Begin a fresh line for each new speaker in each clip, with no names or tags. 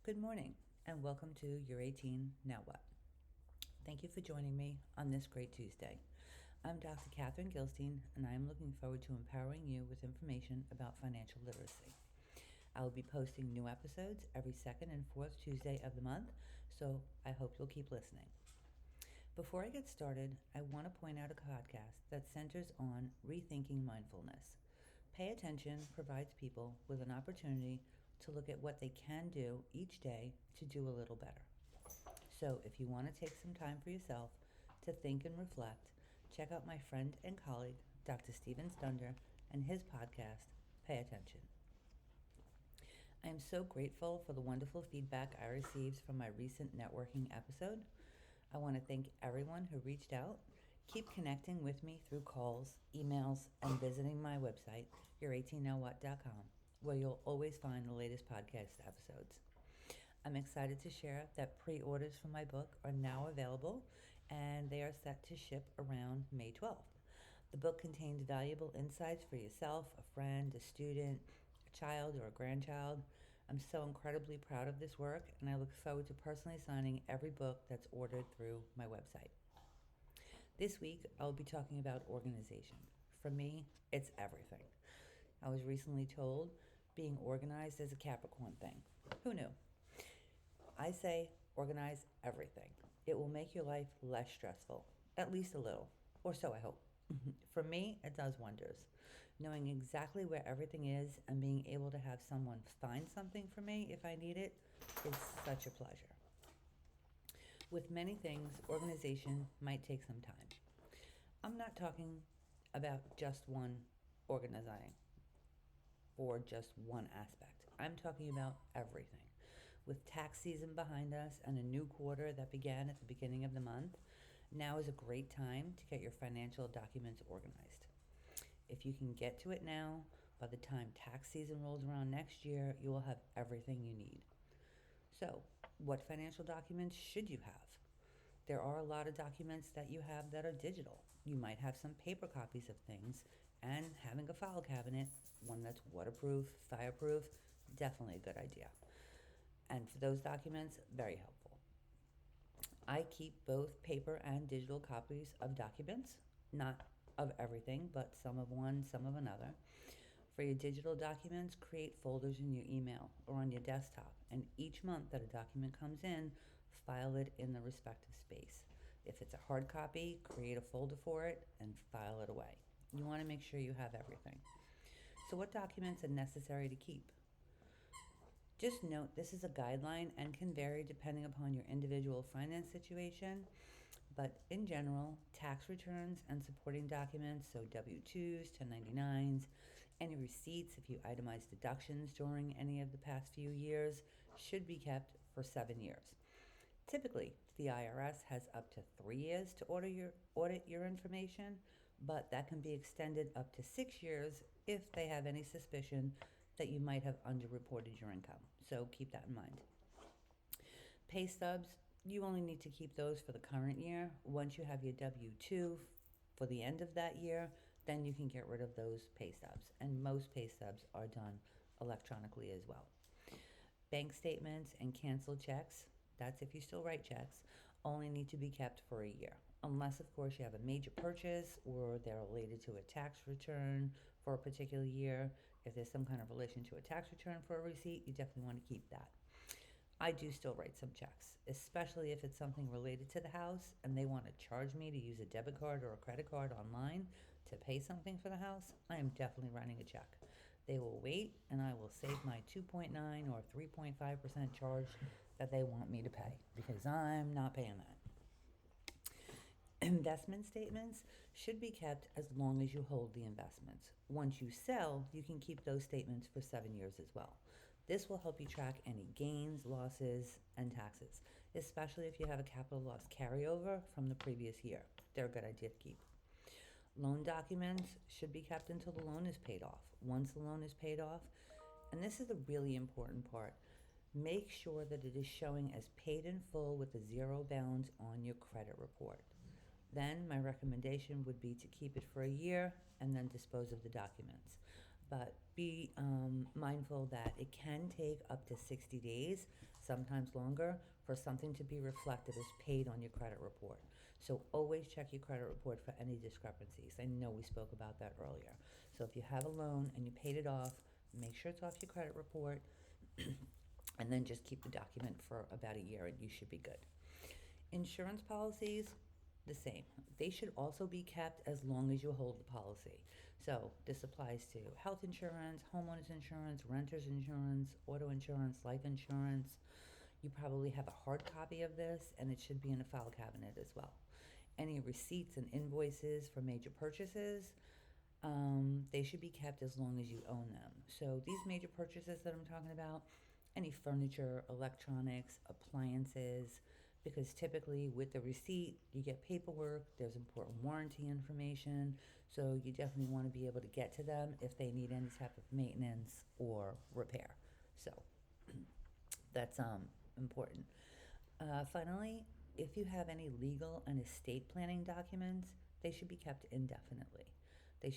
Good morning and welcome to You're 18, Now What? Thank you for joining me on this great Tuesday. I'm Dr. Catherine Gilstein and I am looking forward to empowering you with information about financial literacy. I will be posting new episodes every second and fourth Tuesday of the month, so I hope you'll keep listening. Before I get started, I want to point out a podcast that centers on rethinking mindfulness. Pay Attention provides people with an opportunity to look at what they can do each day to do a little better. So if you want to take some time for yourself to think and reflect, check out my friend and colleague, Dr. Steven Stunder, and his podcast, Pay Attention. I am so grateful for the wonderful feedback I received from my recent networking episode. I want to thank everyone who reached out. Keep connecting with me through calls, emails, and visiting my website, your18nowwhat.com, where you'll always find the latest podcast episodes. I'm excited to share that pre-orders for my book are now available, and they are set to ship around May 12th. The book contains valuable insights for yourself, a friend, a student, a child, or a grandchild. I'm so incredibly proud of this work, and I look forward to personally signing every book that's ordered through my website. This week, I'll be talking about organization. For me, it's everything. I was recently told being organized is a Capricorn thing. Who knew? I say organize everything. It will make your life less stressful, at least a little, or so I hope. For me, it does wonders. Knowing exactly where everything is and being able to have someone find something for me if I need it is such a pleasure. With many things, organization might take some time. I'm not talking about just one organizing or just one aspect. I'm talking about everything. With tax season behind us and a new quarter that began at the beginning of the month, now is a great time to get your financial documents organized. If you can get to it now, by the time tax season rolls around next year, you will have everything you need. So, what financial documents should you have? There are a lot of documents that you have that are digital. You might have some paper copies of things, and having a file cabinet, one that's waterproof, fireproof, definitely a good idea. And for those documents, very helpful. I keep both paper and digital copies of documents, not of everything, but some of one, some of another. For your digital documents, create folders in your email or on your desktop, and each month that a document comes in, file it in the respective space. If it's a hard copy, create a folder for it and file it away. You want to make sure you have everything. So what documents are necessary to keep? Just note this is a guideline and can vary depending upon your individual finance situation, but in general, tax returns and supporting documents, so W-2s, 1099s, any receipts if you itemize deductions during any of the past few years, should be kept for 7 years. Typically, the IRS has up to 3 years to audit your information, but that can be extended up to 6 years if they have any suspicion that you might have underreported your income. So keep that in mind. Pay stubs, you only need to keep those for the current year. Once you have your W-2 for the end of that year, then you can get rid of those pay stubs. And most pay stubs are done electronically as well. Bank statements and canceled checks, that's if you still write checks, only need to be kept for a year. Unless, of course, you have a major purchase or they're related to a tax return for a particular year. If there's some kind of relation to a tax return for a receipt, you definitely want to keep that. I do still write some checks, especially if it's something related to the house and they want to charge me to use a debit card or a credit card online to pay something for the house. I am definitely writing a check. They will wait and I will save my 2.9 or 3.5% charge that they want me to pay because I'm not paying that. Investment statements should be kept as long as you hold the investments. Once you sell, you can keep those statements for 7 years as well. This will help you track any gains, losses, and taxes, especially if you have a capital loss carryover from the previous year. They're a good idea to keep. Loan documents should be kept until the loan is paid off. Once the loan is paid off, and this is the really important part, make sure that it is showing as paid in full with a zero balance on your credit report. Then my recommendation would be to keep it for a year and then dispose of the documents. but be mindful that it can take up to 60 days, sometimes longer, for something to be reflected as paid on your credit report. So always check your credit report for any discrepancies. I know we spoke about that earlier. So if you have a loan and you paid it off, make sure it's off your credit report, and then just keep the document for about a year and you should be good. Insurance policies, the same. They should also be kept as long as you hold the policy. So this applies to health insurance, homeowners insurance, renters insurance, auto insurance, life insurance. You probably have a hard copy of this and it should be in a file cabinet as well. Any receipts and invoices for major purchases, they should be kept as long as you own them. So these major purchases that I'm talking about, any furniture, electronics, appliances, because typically with the receipt, you get paperwork, there's important warranty information, so you definitely want to be able to get to them if they need any type of maintenance or repair. So that's important. Finally, if you have any legal and estate planning documents, they should be kept indefinitely. They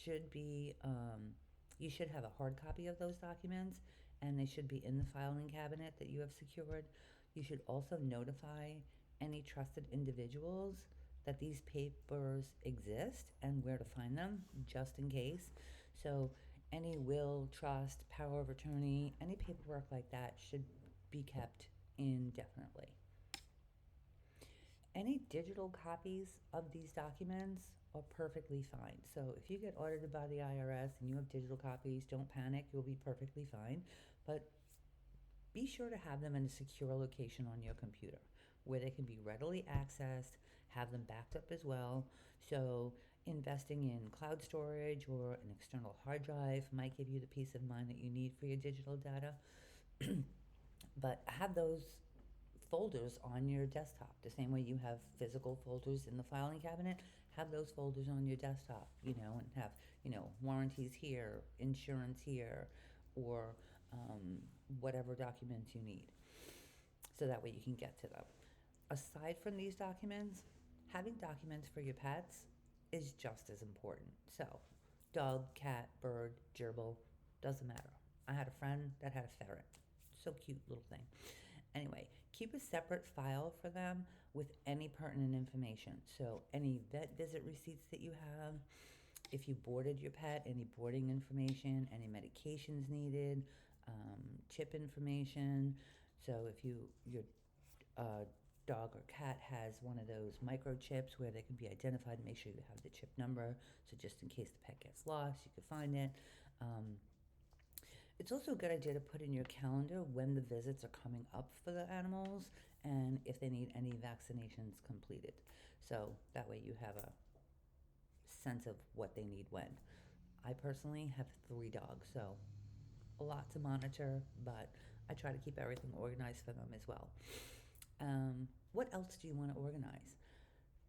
should be, you should have a hard copy of those documents and they should be in the filing cabinet that you have secured. You should also notify any trusted individuals that these papers exist and where to find them, just in case. So, any will, trust, power of attorney, any paperwork like that should be kept indefinitely. Any digital copies of these documents are perfectly fine. So if you get audited by the IRS and you have digital copies, don't panic, you'll be perfectly fine. But be sure to have them in a secure location on your computer where they can be readily accessed, have them backed up as well. So investing in cloud storage or an external hard drive might give you the peace of mind that you need for your digital data. But have those folders on your desktop. The same way you have physical folders in the filing cabinet, have those folders on your desktop, and have, warranties here, insurance here, or whatever documents you need. So that way you can get to them. Aside from these documents, having documents for your pets is just as important. So, dog, cat, bird, gerbil, doesn't matter. I had a friend that had a ferret. So cute little thing. Anyway, keep a separate file for them with any pertinent information. So, any vet visit receipts that you have, if you boarded your pet, any boarding information, any medications needed, chip information. So, if your uh, dog or cat has one of those microchips where they can be identified, make sure you have the chip number. So, just in case the pet gets lost, you can find it. Um, it's also a good idea to put in your calendar when the visits are coming up for the animals and if they need any vaccinations completed. So that way you have a sense of what they need when. I personally have 3 dogs, so a lot to monitor, but I try to keep everything organized for them as well. What else do you want to organize?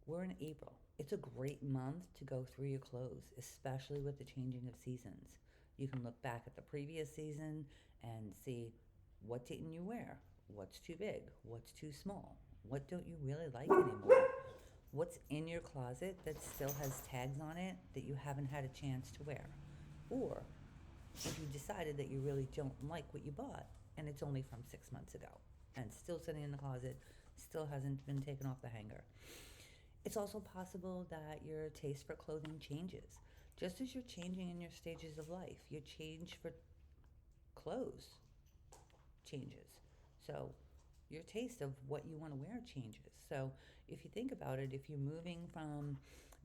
We're in April. It's a great month to go through your clothes, especially with the changing of seasons. You can look back at the previous season and see what didn't you wear? What's too big? What's too small? What don't you really like anymore? What's in your closet that still has tags on it that you haven't had a chance to wear? Or if you decided that you really don't like what you bought and it's only from 6 months ago and still sitting in the closet, still hasn't been taken off the hanger. It's also possible that your taste for clothing changes. Just as you're changing in your stages of life, your change for clothes changes. So your taste of what you want to wear changes. So if you think about it, if you're moving from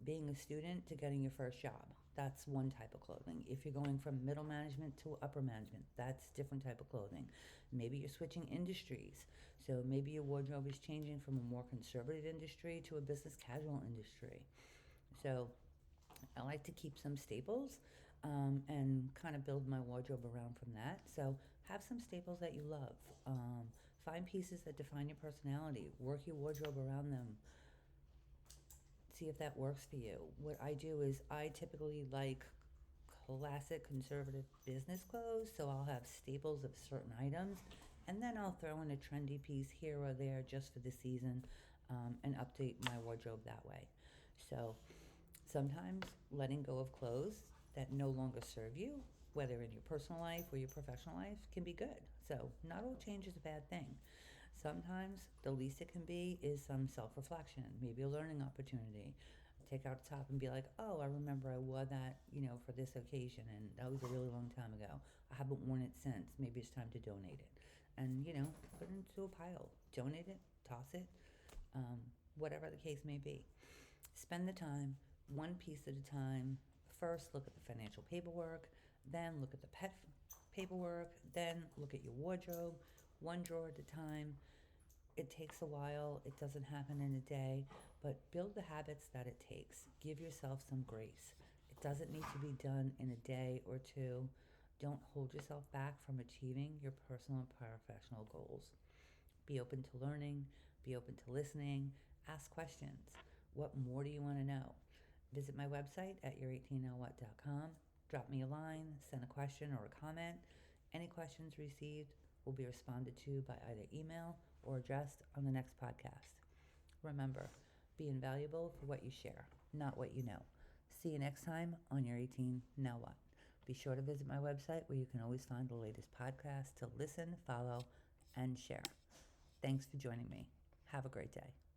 being a student to getting your first job, that's one type of clothing. If you're going from middle management to upper management, that's different type of clothing. Maybe you're switching industries. So maybe your wardrobe is changing from a more conservative industry to a business casual industry. So I like to keep some staples and kind of build my wardrobe around from that. So have some staples that you love. Find pieces that define your personality. Work your wardrobe around them. See if that works for you. What I do is I typically like classic conservative business clothes, so I'll have staples of certain items, and then I'll throw in a trendy piece here or there just for the season and update my wardrobe that way. So sometimes letting go of clothes that no longer serve you whether in your personal life or your professional life, can be good. So, not all change is a bad thing. Sometimes the least it can be is some self reflection, maybe a learning opportunity. Take out the top and be like, oh, I remember I wore that, for this occasion, and that was a really long time ago. I haven't worn it since. Maybe it's time to donate it. And, put it into a pile. Donate it, toss it, um, whatever the case may be. Spend the time, one piece at a time. First, look at the financial paperwork, then look at the pet paperwork, then look at your wardrobe, one drawer at a time. It takes a while, it doesn't happen in a day, but build the habits that it takes. Give yourself some grace. It doesn't need to be done in a day or two. Don't hold yourself back from achieving your personal and professional goals. Be open to learning, be open to listening, ask questions. What more do you want to know? Visit my website at your18nowwhat.com. Drop me a line, send a question or a comment. Any questions received will be responded to by either email or addressed on the next podcast. Remember, be invaluable for what you share, not what you know. See you next time on Your 18 Now What. Be sure to visit my website where you can always find the latest podcast to listen, follow, and share. Thanks for joining me. Have a great day.